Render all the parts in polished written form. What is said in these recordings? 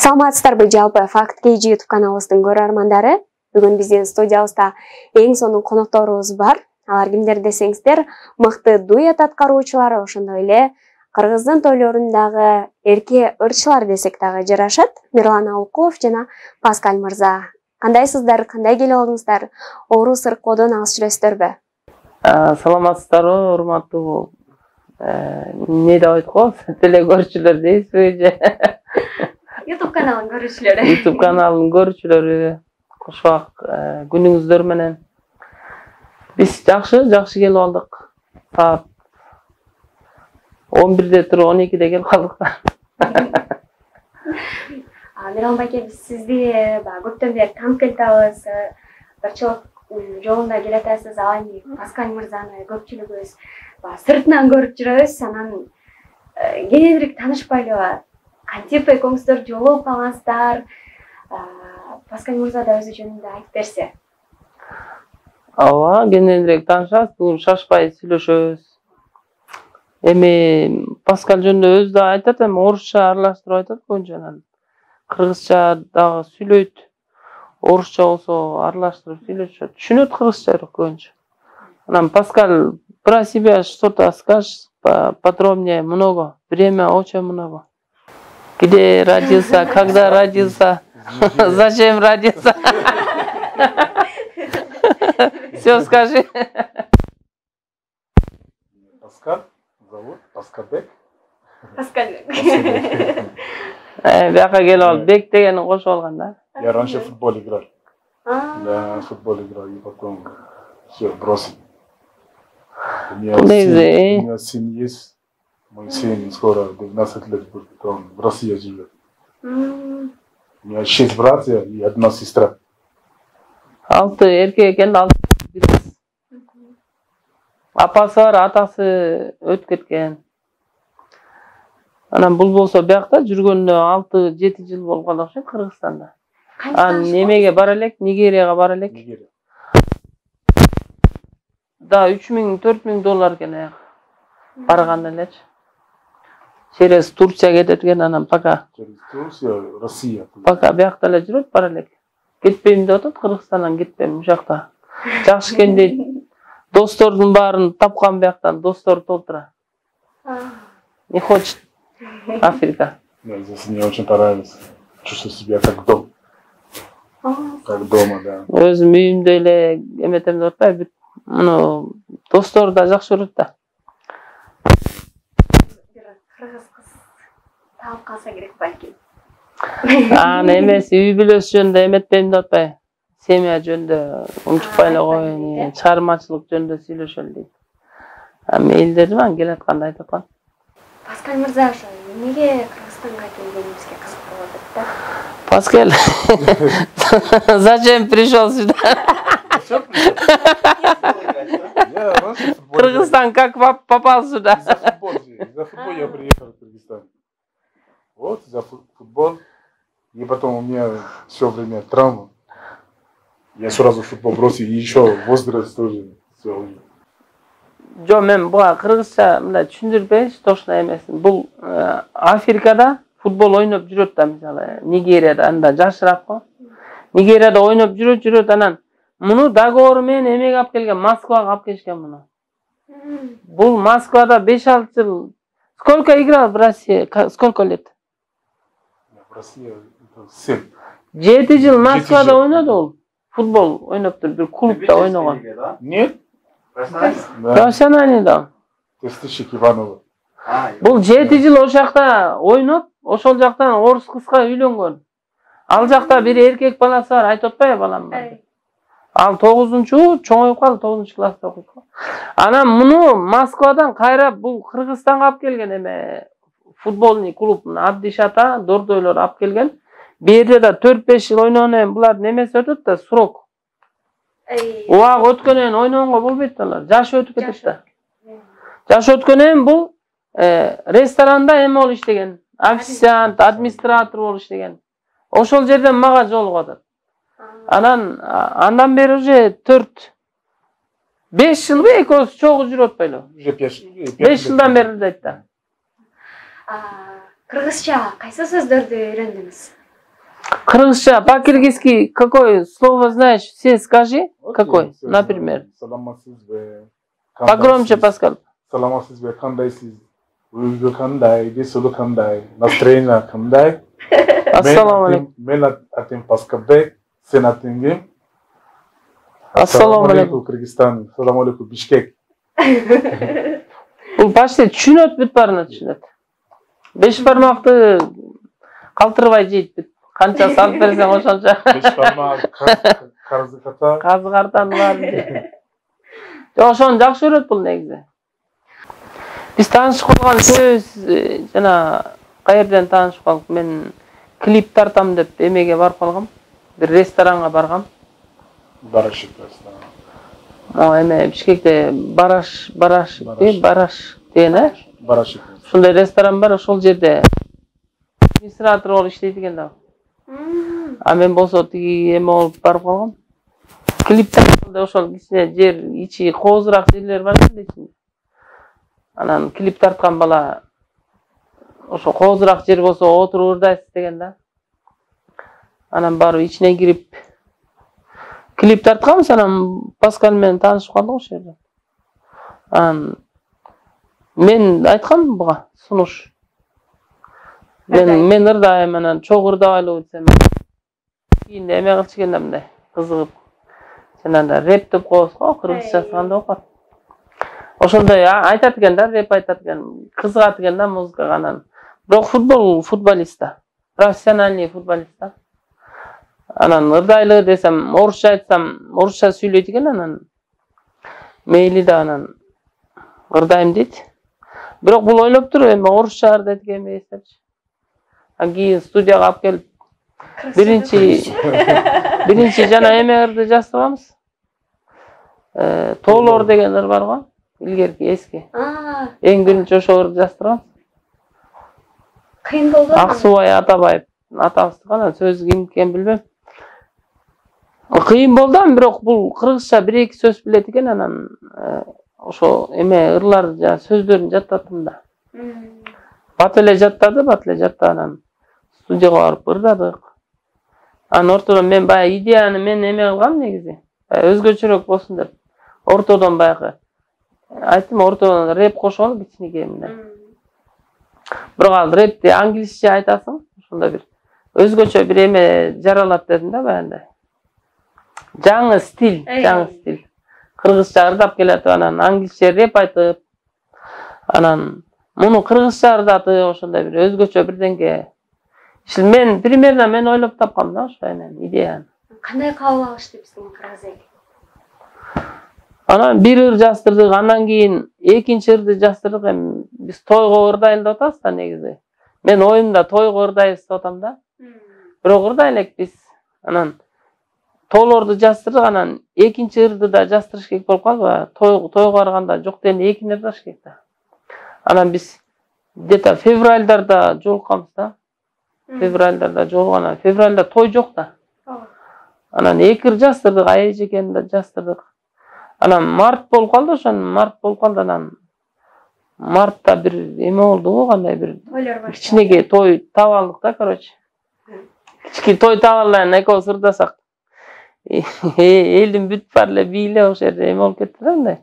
Саламатсыздарбы жалпы Факт KG YouTube каналыбыздын көрөрмандары. Бүгүн биздин студиябызда эң сонун конокторубуз бар. Алар кимдер десеңиздер, мыкты дуэт аткаруучулары, ошондой эле Кыргыздын тойлорундагы эрке ырчылар десек дагы жарашат. Мирлан Алуков жана Паскаль мырза. Кандайсыздар, кандай келип алдыңыздар? Оору сыркоодон алыс жүрөсүздөрбү? Саламатсыздарбы, урматтуу не деп айткабыз, телекөрүүчүлөр дейсизби же? YouTube каналын көрүүчүлөрү. YouTube каналын көрүүчүлөрү, кошубак күнүңүздөр менен. Биз жакшы келип алдык. Саат 11-де туруп 12-де келип калдык. Мирон байке, биз сизди көптөн бери таанып келатабыз. Ырчылык жолунда келатасыз. Ал эми Паскаль мырзаны көпчүлүгүбүз сыртынан көрүп жүрөбүз. Анан кененирээк таанышпайлыбы? Кантип экөөңүздөр жолугуп калгансыздар? Паскаль мырза да өзү жөнүндө айтып берсе. Ооба, кененирээк таанышабыз. Бүгүн шашпай сүйлөшөбүз. Эми Паскаль жөнүндө өзү да айтат, эми орусча аралаштырып айтат көбүнчө. Кыргызча дагы сүйлөйт. Орусча болсо аралаштырып сүйлөшөт. Түшүнөт кыргызча көбүнчө. Анан Паскаль, про себя что-то скажешь подробнее, много, время очень много. Где родился, когда родился, зачем родился? Все скажи. Паскаль зовут, Паскалбек. Паскальбек. Бияка келип алып, Бек дегенин кошуп алган да. Я раньше в футбол играл. Да, в футбол играл, и потом все бросил. У меня сын есть. Мой сын скоро 12 лет будет, он в России живет. У меня 6 братьев и 1 сестра. 6 эркек экен, 6 кыз. Апасы бар, атасы өтүп кеткен. Анан бул болсо биякта жүргөнүнө 6-7 жыл болуп калды окшойт Кыргызстанда. Немеге бара элек, Нигерияга бара элек. Да, 3000-4000 доллар экен аяк. Барганда элечи. Через Турция кетет экен, анан пока. Через Турция, Россия. Пока биякта эле жүрөт, бара элек. Кетпейм деп атат, Кыргызстандан кетпейм ушакта. Жакшы экен дейт. Достордун баарын тапкан бияктан, достор толтура. Не хочет Африка. Да, здесь мне очень понравилось. Чувствую себя как дом. Как дома, да. Өзүм үйүмдө эле эметем деп атпайбы. Муну достор да жакшы көрөт да. Кыргыз кыз таап калса керек балким. Эмес, үй бүлөс жөнүндө эметпейм деп атпайбы. Семья жөнүндө унчукпай эле коеюн, чыгармачылык жөнүндө сүйлөшөлү дейт. Мейли дедим, ан келатканда айтып аткан. Паскаль мырза, ошо эмнеге Кыргызстанга келгениңизге кызык болуп атат да? Паскаль, зачем пришел сюда? Кыргызстан как попал сюда? За футбол я приехал в Кыргызстан. Вот, за футбол. И потом у меня все время травма. Я сразу футбол бросил, и еще возраст тоже. Жо, мен буга кыргызча мындай түшүндүрбөйүнчү, точно эмесин. Бул Африкада футбол ойноп жүрөт да, мисалы, Нигерияда, анда жашыраак го. Нигерияда ойноп жүрөт, анан муну договору менен эмеге алып келген, Москвага алып келишкен муну. Бул Москвада 5-6 жыл. Сколько играл в России? Сколько лет? В России 7. 7 жыл Москвада ойноду ол. Футбол ойноп туруп, бир клубда ойногон. Нет? Профессиональный да. Тестищик Иванова. Бул 7 жыл ошол жакта ойноп, ошол жактан орус кызга үйлөнгөн. Ал жакта бир эркек баласы бар, айтып атпайбы балам бар. Ал 9-чу, чоңоюп калды, 9-класста окуйт. Анан муну Москвадан кайрап бул Кыргызстанга алып келген, эме футбольный клуб Абдишата, Дордойлор алып келген. Берде да 4-5 жыл ойногону булардын эмеси өтөт да, срок. Убак өткөнөн ойногонго болбойт алар. Жашы өтүп кетет да. Жашы өткөнөн бул ресторанда эме болуп иштеген, официант, администратор болуп иштеген. Ошол жерден мага жолугуп атат. Андан бери уже 4-5 жыл экөөбүз чогуу жүрүп атпайлы. Уже 5 жылдан бери дейт да. Кыргызча кайсы сөздөрдү үйрөндүңүз? Кыргызча, по-киргизски какое слово знаешь? Все скажи. Какой? Например. Погромче, Паскал. Саламатсыз бе, кандайсыз? Uygu kanday, desulu kanday, настроение kanday. Assalamu alaikum. Men atim Paskabek, sen atingim. Assalamu alaikum. Kırgızstan. Assalamu alaikum Bishkek. Бұл почти түшүнөт бүт барына түшүнөт. 5 бармакты калтырбай жейт бүт. Канча салып берсең ошончо. 5 бармак карзы ката. Казы картаны бар жейт. Ошону жакшы көрөт бул негизи. Биз таанышып калган сөз жана каерден таанышып калдык. Мен клип тартам деп эмеге барып калгам. Бир ресторанга баргам. Барашык ресторан. Эме Бишкекте бараш деген э? Барашык. Ушундай ресторан бар, ошол жерде администратор болуп иштейт экен да. А мен болсо тиги эме болуп барып калгам. Клип тартамда ошол кичине жер ичи коозураак жерлер бар да ичинде. Анан клип тарткан бала ошо коозураак жер болсо отуруп ырдайсыз деген да. Анан барып ичине кирип клип тартканбыз, анан Паскал менен таанышып калдык ошол жерде. Анан мен айткам буга сунуш. Мен ырдайм, анан чогуу ырдабайлыбы десем. Кийин эме кылчу экен да мындай кызыгып. Жанагындай рэп деп коебуз го, кыргызча кандай окот. Ошондой айтат экен да, рэп айтат экен, кызыгат экен да музыкага анан. Бирок футболист да. Профессиональный футболист да. Анан ырдайлы десем, орусча айтсам, орусча сүйлөйт экен анан. Мейли да анан ырдайм дейт. Бирок бул ойлоп туруп, эми орусча ырдайт экен эстепчи. Кийин студияга алып келип биринчи жана эме ырды жаздырганбыз. Тоолор деген ыр бар го, илгерки эски. Эң биринчи ошол ырды жаздырганбыз. Кыйын болду. Аксубай Атабаев атабыздыкы, анан сөзү ким экенин билбейм. Кыйын болду, бирок бул кыргызча 1-2 сөз билет экен, анан ошо эме ырлар жана сөздөрүн жаттаттым да. Бат эле жаттады, анан студияга барып ырдадык. Анан ортодон мен баягы идеяны мен эме кылгам негизи. Өзгөчөрөөк болсун деп. Ортодон баягы айттым, ортодон рэп кошолуп кичинекей мындай. Бирок ал рэпти англисче айтасың, ошондой бир өзгөчө бир эме жаралат дедим да баягындай. Жаңы стиль. Кыргызча ырдап келатып, анан англисче рэп айтып, анан муну кыргызча ырдатып, ошондой бир өзгөчө бирденге. Мен примерно ойлоп тапкам да ошо эми идеяны. Кандай кабыл алышты биздин кыргыз эли? Анан бир ыр жаздырдык, андан кийин экинчи ырды жаздырдык. Эми биз тойго ырдайлы деп атабыз да негизи. Мен оюмда тойго ырдайбыз деп атам да. Бирок ырдай элек биз. Анан тоолорду жаздырдык, анан экинчи ырды да жаздырыш керек болуп калды. Тойго барганда жок дегенде экини ырдаш керек да. Анан биз где-то февралдарда жолукканбыз да. Февралда той жок да. Анан 2 ыр жаздырдык, айжекени да жаздырдык. Анан март болуп калды, анан мартта бир эме болду го, кандай бир кичинекей той таап алдык да, короче. Кички той таап алайын, экөөбүз ырдасак. Элдин бүт бар эле бийлеп ошол жерде эме болуп кетти да, мындай.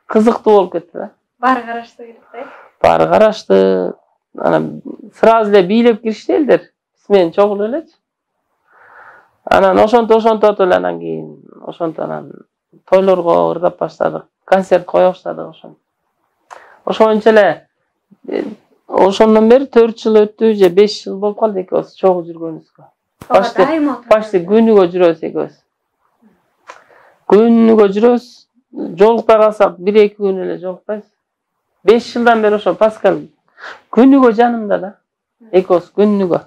Кызыктуу болуп кетти да. Баары карашты керек да. Баары карашты. Анан сразу эле бийлеп киришти элдер. Биз менен чогулуп элечи. Анан ошонтот эле анан кийин анан тойлорго ырдап баштадык. Концерт кое баштадык ошон. Ошончо эле ошондон бери 4 жыл өттү, же 5 жыл болуп калды экөөбүз чогуу жүргөнүбүзгө. Башты күнүгө жүрөбүз экөөбүз. Күнүгө жүрөбүз. Жолукпай калсак 1-2 күн эле жолукпайбыз. 5 жылдан бери ошо Паскал күнүгө жанымда да. Экөөбүз күнүгө.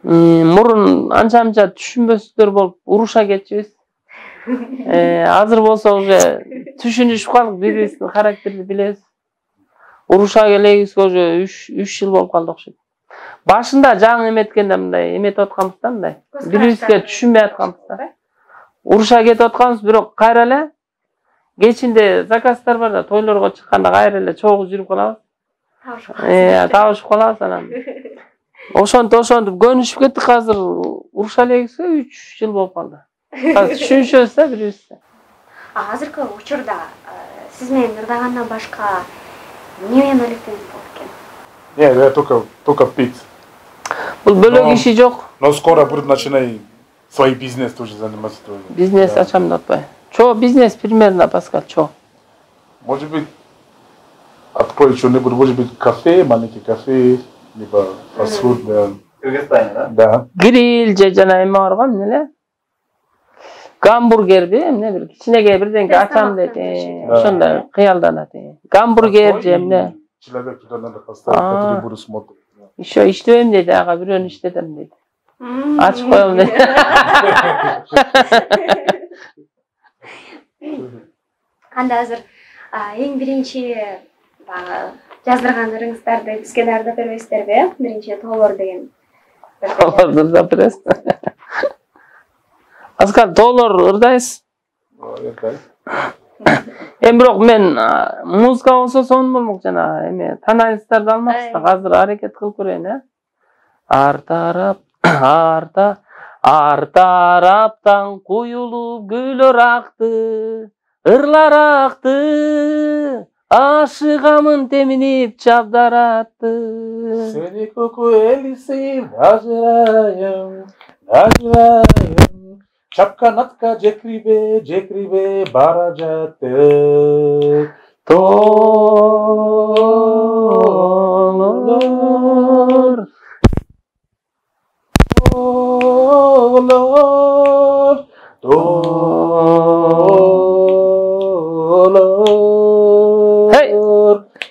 Мурун анча түшүнбөстөр болуп уруша кетчүбүз. Азыр болсо уже түшүнүшүп калдык, бирибиздин характерди билебиз. Уруша келебизге уже 3 жыл болуп калды окшойт. Башында жаңы эметкенде мындай эметип атканбыз да, мындай. Бирибизге түшүнбөй атканбыз да. Уруша кетип атканбыз, бирок кайра эле кечинде заказдар бар да, тойлорго чыкканда кайра эле чогуу жүрүп калабыз. Табышып калабыз анан. Ошентип көнүшүп кеттик. Азыр уруша элегибизге 3 жыл болуп калды. Азыр түшүнүшөбүз да бири-бирибизди. Азыркы учурда сиз менен ырдагандан башка эмне менен алектенип болот экен? Нет, я только пить. Бул бөлөк иши жок. Но скоро буду начинать свой бизнес тоже заниматься. Бизнес ачам деп атпайбы? Чо бизнес примерно, Паскаль, чо? Может быть, открою что-нибудь, может быть, кафе, маленький кафе, либо фастфуд, да. В Кыргызстане, да? Да. Гриль же жана эме бар го, эмне эле? Гамбургерби, эмне бир кичинекей бирдеңке ачам дейт. Ошондой кыялданат. Гамбургер же эмне? Человек туда надо поставить, который буду смотреть. Еще иштебейм дейт, ага, бирөөнү иштетем дейт. Ачып коем дейт. Анда азыр эң биринчи баягы жаздырган ырыңыздарды бизге дардап бербейсиздерби? Биринчи Толор деген. Толор ырдап бересиз. Паскаль, Толор ырдайсыз? Эми бирок мен музыка болсо сонун болмок, жана эме тональностторду алмакчы. Азыр аракет кылып көрөйүн, Ар тараптан куюлуп гүлөр акты, ырлар акты, ашыгамын теминип чабдаратты. Seni koku elisin, acırayım, acırayım. Çapka natka cekribe baracaktı. Толор, Dolor, dolor. Hey!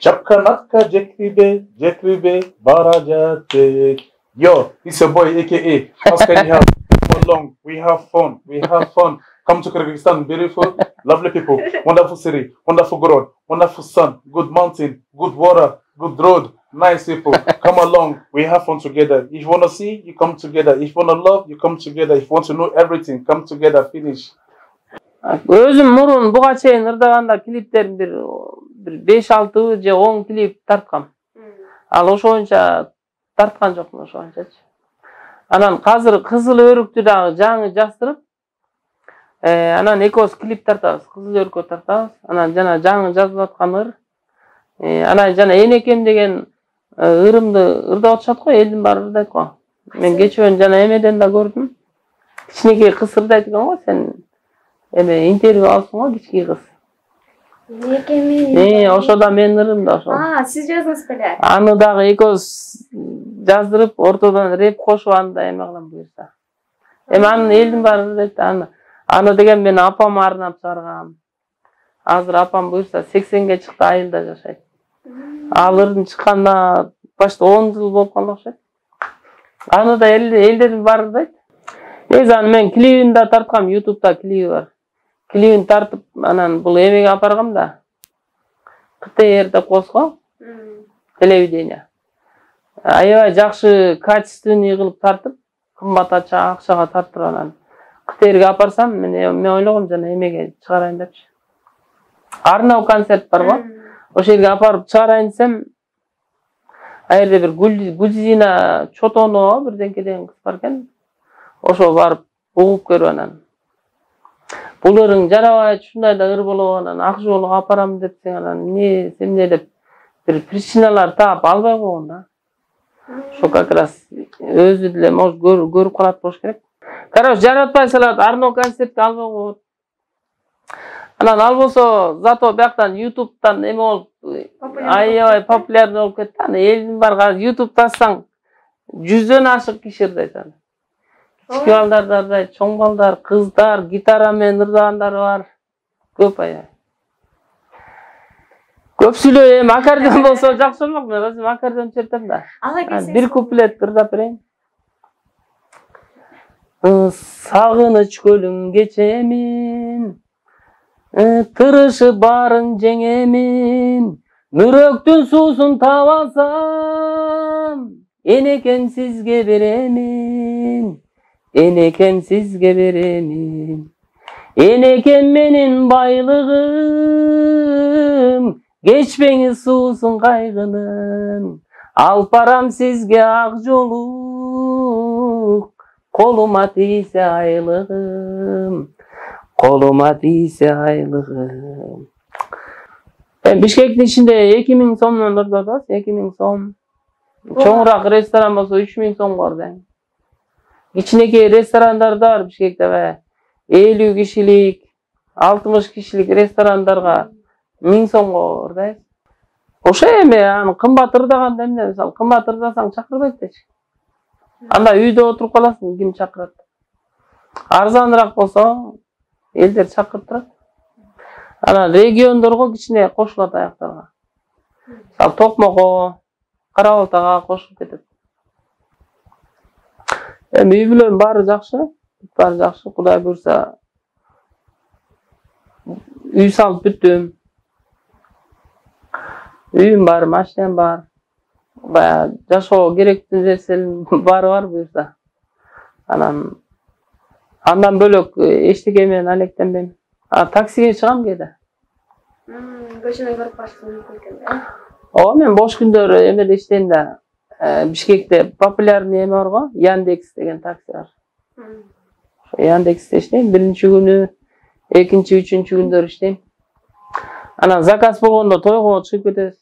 Çapka natka cekribe baracaktı. Yo, it's a boy aka Pascal Nihal. Come along, we have fun. Come to Kyrgyzstan, beautiful, lovely people, wonderful city, wonderful girl, wonderful sun, good mountain, good water, good road, nice people. Come along, we have fun together. If you want to see, you come together. If you want to love, you come together. If you want to know everything, come together, finish. Өзүм мурун буга чейин ырдаганда клиптерин бир 5-6 же 10 клип тарткам. Ал ошо боюнча тарткан жокмун, ошо боюнчачы. Анан азыр кызыл өрүктү дагы жаңы жастырып, анан экөөбүз клип тартабыз, кызыл өрүккө тартабыз. Анан жана жаңы жазып аткан ыр. Анан жана Энекем деген ырымды ырдап атышат го, элдин баары ырдайт го. Мен кечөөн жана эмеден да көрдүм. Кичинекей кыз ырдайт экен го, сен эме интервью алсың го, кичинекей кыз. Энекем. Ошода мен ырым да ошо. Сиз жаздыңыз беле? Аны дагы экөөбүз жаздырып, ортодон реп кошуп аны да эме кылам буюрса. Эми анын элдин баары ырдайт да. Аны деген мен апама арнап чыгаргам. Азыр апам буюрса 80ге чыкты, айылда жашайт. Ал ырдын чыкканда башта 10 жыл болуп калды окшойт. Аны да элдердин баары ырдайт. Негизи аны мен клибин да тарткам, YouTube'да клиби бар. Клибин тартып, анан бул эмеге апаргам да. КТР деп коесуз, телевидение. Аябай жакшы качественный кылып тартып, кымбат акчага тартып анан КТРге апарсам, мен ойлогом жана эмеге чыгарайын депчи. Арнау концерт бар го. Ошол жерге апарып чыгарайын десем, аерде бир Гүлзина Чотонова бирденке деген кыз бар экен. Ошо барып угуп көрүп анан. Бул ырың жарабайт, ушундай да ыр болуп анан ак жолго апарам депсең, анан эмне, эмне деп бир причиналар таап албай койгон да. Ошо как раз өзү деле может көрүп калат болуш керек. Короче, жаратпай салат, арноо концертке албай коет. Анан ал болсо зато бияктан YouTube'дан эме болуп, аябай популярный болуп кетти. Аны элдин баары YouTube тассаң 100дөн ашык киши ырдайт аны. Кички балдар да ырдайт, чоң балдар, кыздар, гитара менен ырдагандар бар. Көп аябай. Көпчүлүгү эми аккордеон болсо жакшы болмок, мен өзүм аккордеон чертем да. Бир куплет ырдап берейин. Сагыныч көлүң кечемин, тырышып барын жеңемин, мүрөктүн суусун табасам, Энекем сизге беремин, Энекем сизге беремин. Энекем менин байлыгым, кечпеңиз суусун кайгынын, Алып барам сизге ак жолу, колума тийсе айлыгым, колума тийсе айлыгым. Бишкектин ичинде 2000 сомдон турду да, 2000 сом. Чоңураак ресторан болсо 3000 сомго бар. Кичинекей ресторандар да бар Бишкекте. 50 кишилик, 60 кишилик ресторандарга 1000 сомго бар. Ошо эми аны кымбат ырдаганда эмне, мисалы, кымбат ырдасаң чакырбайт дечи. Анда үйдө отуруп каласың, ким чакырат. Арзаныраак болсо элдер чакырып турат. Анан региондорго кичине кошулат аяктарга. Мисалы, Токмокко, Кара Балтага кошулуп кетет. Эми үй бүлөнүн баары жакшы, Кудай буйрса. Үй салып бүттүм. Үйүм бар, машинам бар. Баягы жашоо керектүү нерселердин баары бар буйрса. Андан бөлөк эчтеке менен алектенбейм. Таксиге чыгам кээде. Көчөдөн көрүп калышыңыз мүмкүн экен да. Ооба, мен бош күндөрү эмеде иштейм да. Бишкекте популярный эме барго, Яндекс деген такси бар. Яндексте иштейм. Биринчи күнү, экинчи, үчүнчү күндөрү иштейм. Анан заказ болгондо тойго чыгып кетебиз.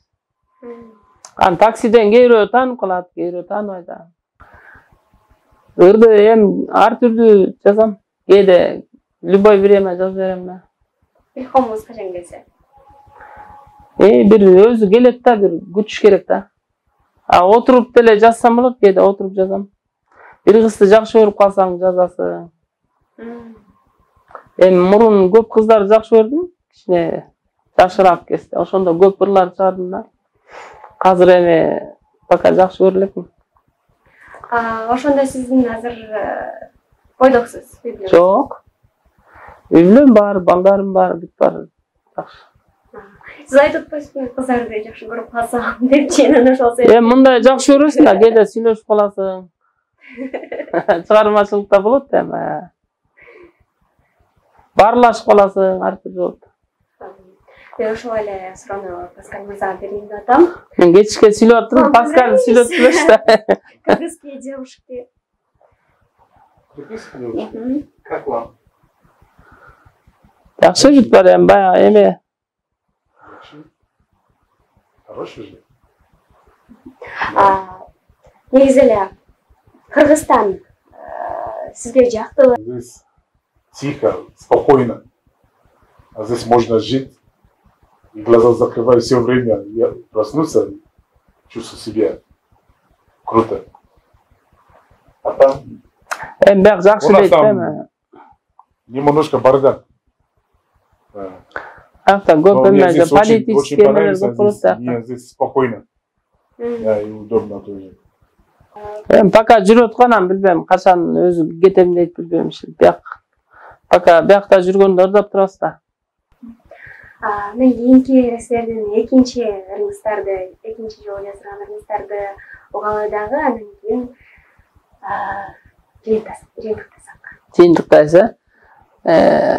Таксиден кейбирөө таанып калат, кейбирөө тааныбайт. Ырды эми ар түрдүү жазам. Кээде любой время жазып берем да. Илхомуңуз качан келсе? Бир өзү келет да, бир күтүш керек да. Отуруп деле жазсам болот, кээде отуруп жазам. Бир кызды жакшы көрүп калсаң жазасың. Эми мурун көп кыздар жакшы көрдүм, кичине жашыраак кезде. Ошондо көп ырлар чыгардым да. Азыр эми пока жакшы көрө элекмин. Ошондо сиздин азыр бойдоксуз? Жок. Үй бүлөм бар, балдарым бар, бүт бар. Жакшы. Сиз айтып атпайсызбы, кыздарды жакшы көрүп калсам депчи, анан ошол себептен. Мындай жакшы көрөсүң да, кээде сүйлөшүп каласың. Чыгармачылыкта болот эми. Баарлашып каласың, ар түрдүү болот. Ошол эле суроону Паскаль мырзага берейин деп атам. Мен кечке сүйлөп аттым, Паскаль сүйлөттүбүш да. Кыргызские девушки. Как вам? Жакшы бүт бар эми, баягы эме. Хороший же. Негизи эле Кыргызстан сизге жактыбы? Здесь тихо, спокойно. А здесь можно жить. И глаза закрываю все время. Я проснуться, чувствую себя круто. А там... Бияк жакшы дейт эми. Немножко бардак. Көп эме политический эмелер көп болот да. Мне здесь спокойно. Да, и удобно тоже. Пока жүрүп атканам, билбейм, качан өзү кетем дейт, билбейм. Пока биякта жүргөндө ырдап турабыз да. Мен кийинки силердин экинчи жолу жазган ырыңыздарды угалы дагы, анан кийин жыйынтыктасак. Жыйынтыктайсыз,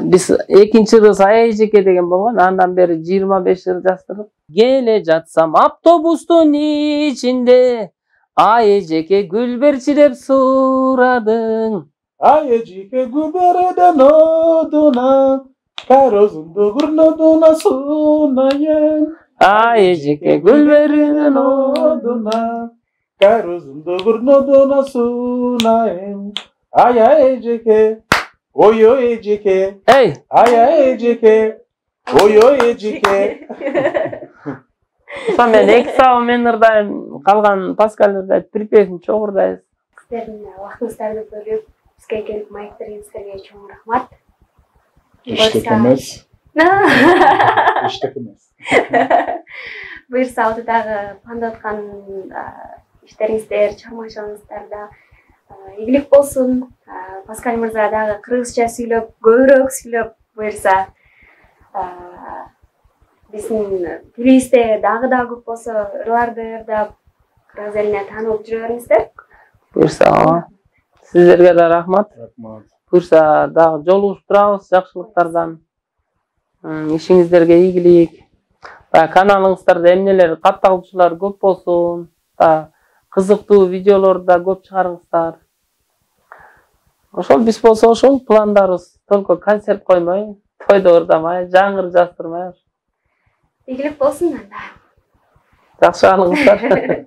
биз экинчи ырыбыз Ай эжеке деген болгон, андан бери 25 ыр жаздырдык. Келе жатсам автобустун ичинде, Ай эжеке гүл берчи деп сурадың. Ай эжеке гүл береден одуна, карозунду гурнодуна сунайын. Ай эжеке гүл береден одуна, карозунду гурнодуна сунайын. Ай эжеке, ой эжеке, ай эжеке, ой эжеке. Мен 2 саат мен ырдайм, калган Паскаль ырдайт, припевин чогуу ырдайбыз. Сиздердин убактыңыздарды бөлүп, бизге келип майк бергениңизге чоң рахмат. Эчтеке эмес. Эчтеке эмес. Буюрса алдыдагы планда аткан иштериңиздер, чыгармачылыгыңыздарда ийгилик болсун. Паскаль мырза дагы кыргызча сүйлөп, көбүрөөк сүйлөп, буюрса биздин тилибизде дагы көп болсо ырларды ырдап, кыргыз элине таанылып жүрө бериңиздер. Буюрса, сиздерге да рахмат. Буюрса дагы жолугушуп турабыз, жакшылыктардан. Ишиңиздерге ийгилик. Каналыңыздарда эмнелер, катталуучулар көп болсун. да кызыктуу видеолорду да көп чыгарыңыздар. Ошол биз болсо ошол пландарыбыз, только концерт коймой, тойду ырдамай, жаңыр жастырмай. Ийгилик болсун анда. Жакшы алыңыздар.